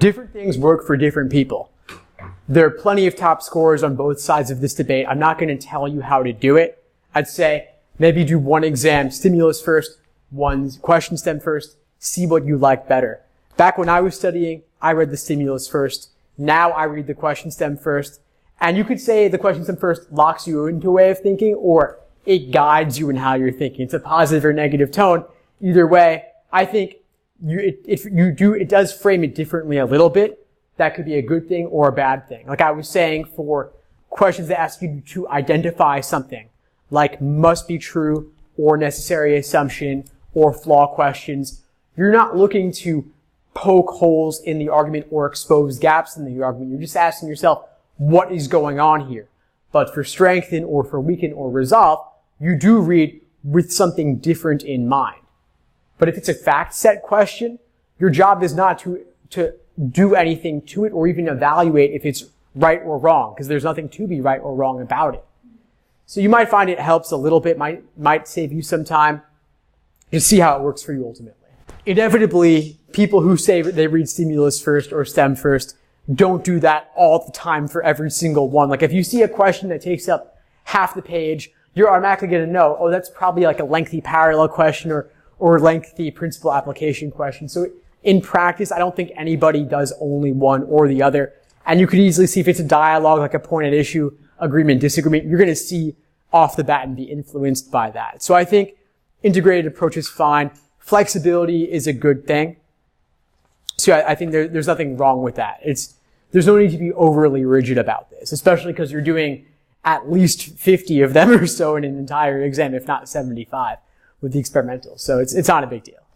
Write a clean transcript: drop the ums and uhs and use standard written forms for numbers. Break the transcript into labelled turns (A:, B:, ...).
A: Different things work for different people. There are plenty of top scorers on both sides of this debate. I'm not going to tell you how to do it. I'd say maybe do one exam stimulus first, one question stem first, see what you like better. Back when I was studying, I read the stimulus first. Now I read the question stem first. And you could say the question stem first locks you into a way of thinking, or it guides you in how you're thinking. It's a positive or negative tone. Either way, I think it does frame it differently a little bit. That could be a good thing or a bad thing. Like I was saying, for questions that ask you to identify something, like must be true or necessary assumption or flaw questions, you're not looking to poke holes in the argument or expose gaps in the argument. You're just asking yourself, what is going on here? But for strengthen or for weaken or resolve, you do read with something different in mind. But if it's a fact set question, your job is not to do anything to it or even evaluate if it's right or wrong, because there's nothing to be right or wrong about it. So you might find it helps a little bit, might save you some time. Just see how it works for you ultimately. Inevitably, people who say they read stimulus first or STEM first don't do that all the time for every single one. Like if you see a question that takes up half the page, you're automatically going to know, oh, that's probably like a lengthy parallel question or lengthy principal application question. So in practice, I don't think anybody does only one or the other. And you could easily see if it's a dialogue, like a point at issue, agreement, disagreement, you're going to see off the bat and be influenced by that. So I think integrated approach is fine. Flexibility is a good thing. So I think there's nothing wrong with that. There's no need to be overly rigid about this, especially because you're doing at least 50 of them or so in an entire exam, if not 75 with the experimental. So it's not a big deal.